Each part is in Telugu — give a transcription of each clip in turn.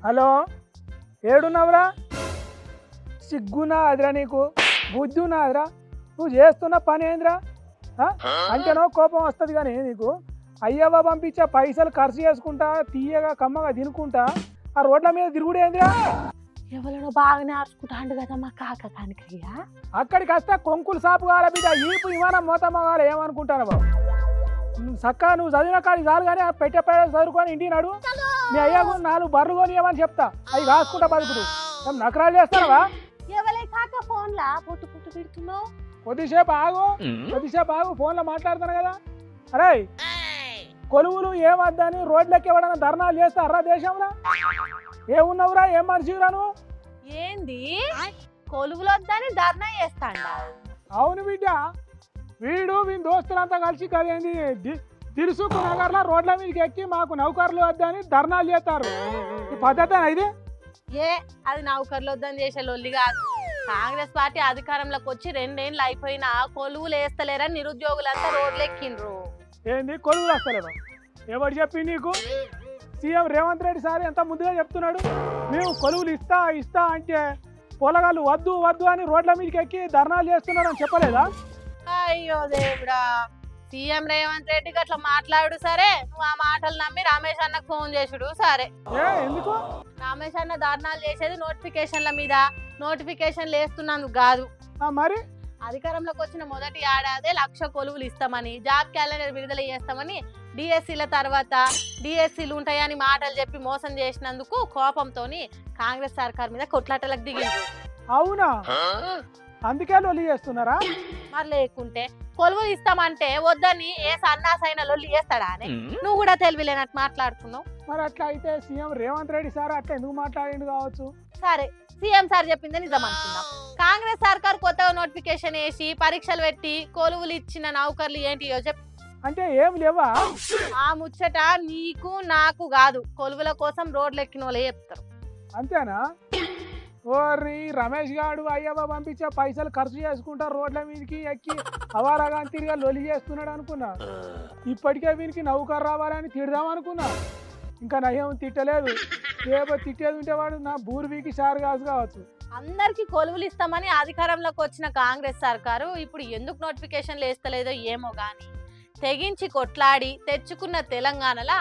హలో, ఏడున్నావురా? సిగ్గునా అదిరా నీకు? బుద్ధునా అదిరా? నువ్వు చేస్తున్న పని ఏందిరా? అంటేనో కోపం వస్తుంది కానీ నీకు అయ్యవ్వ పంపించే పైసలు ఖర్చు చేసుకుంటా తీయగా కమ్మగా తినుకుంటా ఆ రోడ్ల మీద తిరుగుడు ఏందిరా? ఎవరినో బాగానే ఆడుచుకుంటాండు కదా మా కాక కానికయ్యా. అక్కడికి వస్తే కొంకులు సాపు కావాల బిడ్డ, ఈపు విమానం మోతమ్మ కావాలి ఏమనుకుంటాను బాబు. చక్కగా నువ్వు చదివిన కాడికి చాలు కానీ పెట్టే పేడలు చదువుకొని ఇంటికి నాడు మీ అయ్యకు 4 బర్రెలు కొని ఏమని చెప్తా, అవి కాసుకుంటా బతుకుడు. నకరాలు చేస్తావా? ఎవలే కాక ఫోన్లా పొట్టు పొట్టు పెడుతున్నావు? కొద్దిసేపు ఆగు ఫోన్లో మాట్లాడుతాను కదా. అరే కొలువులు ఏమద్దని రోడ్లకి ఎవడన్నా ధర్నాలు చేస్తారా దేశంలో? ఏమున్నావురా, ఏం మనిషిరా నువ్వు? ఏంది కొలువులు వద్దని ధర్నా చేస్తాండా? అవును బిడ్డ, వీడు వీని దోస్తులంతా కలిసి కదేంది దిరుసుకు నగర్లో రోడ్ల మీదకి ఎక్కి మాకు నౌకర్లు వద్దని ధర్నాలు చేస్తారు. ఈ పద్ధతి ఇది? అది నౌకర్లు వద్దని చేసే లొల్లి కాదు. కాంగ్రెస్ పార్టీ అధికారంలోకి వచ్చి 2 ఏళ్ళు అయిపోయినా కొలువులు వేస్తలేరని నిరుద్యోగులంతా రోడ్లు ఎక్కిండ్రు. ఏంది కొలువులు వస్తలేదు? ఎవరు చెప్పి నీకు? సీఎం రేవంత్ రెడ్డి సార్ ఎంత ముందుగా చెప్తున్నాడు, మేము కొలువులు ఇస్తా అంటే పొలగాళ్ళు వద్దు అని రోడ్ల మీదకి ఎక్కి ధర్నాలు చేస్తున్నారని చెప్పలేదా? అయ్యో దేవుడా, సీఎం రేవంత్ రెడ్డికి అట్లా మాట్లాడు సరే, నువ్వు ఆ మాటలు నమ్మి రమేష్ అన్నకు ఫోన్ చేసుడు సరే. ఎందుకు? రమేష్ అన్న ధర్నాలు చేసేది నోటిఫికేషన్ల మీద, నోటిఫికేషన్లు వేస్తున్నందుకు కాదు. మరి అధికారంలోకి వచ్చిన మొదటి ఏడాదే 1,00,000 కొలువులు ఇస్తామని, జాబ్ క్యాలెండర్ విడుదల చేస్తామని, డిఎస్సీల తర్వాత డిఎస్సీలు ఉంటాయని మాటలు చెప్పి మోసం చేసినందుకు కోపంతో కాంగ్రెస్ సర్కార్ మీద కొట్లాటలకు దిగింది. అవునా? అందుకే లొల్లి చేస్తున్నారా? మరి లేకుంటే కొలువులు ఇస్తామంటే వద్దని ఏ సన్నాసైన లొల్లి చేస్తాడా అని నువ్వు కూడా తెలివిలేనట్టు మాట్లాడుతున్నావు. మరి అట్లా అయితే సీఎం రేవంత్ రెడ్డి సార్ అట్లా ఎందుకు మాట్లాడిండు కావచ్చు? సరే, సీఎం సార్ చెప్పింది నిజం అనుకుందాం. కాంగ్రెస్ సర్కార్ కొత్తగా నోటిఫికేషన్ వేసి పరీక్షలు పెట్టి కొలువులు ఇచ్చిన నౌకర్లు ఏంటియో చెప్పు. అంటే ఏం లేవా? ఆ ముచ్చట నీకు నాకు కాదు, కొలువుల కోసం రోడ్లు ఎక్కిన వాళ్ళే చెప్తారు. అంతేనా? ఓర్రి రమేష్ గాడు అయ్యవ్వ పంపించే పైసలు ఖర్చు చేసుకుంటా రోడ్ల మీదకి ఎక్కి అవారాగా తిరిగా లొలి చేస్తున్నాడు అనుకున్నా. ఇప్పటికే వీనికి నౌకరు రావాలని తిడదాం అనుకున్నా, ఇంకా నయం తిట్టలేదు. ఏవో తిట్టేది ఉంటే వాడు నా బూర్వీకి షారు కాసు కావచ్చు. అందరికి కొలువులు ఇస్తామని అధికారంలోకి వచ్చిన కాంగ్రెస్ సర్కారు ఇప్పుడు ఎందుకు నోటిఫికేషన్లు వేస్తలేదో ఏమో గాని తెగించి కొట్లాడి తెచ్చుకున్న తెలంగాణలో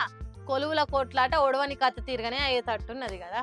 కొలువుల కొట్లాట ఒడవని కథ తీరుగానే అయ్యేటట్టున్నది కదా.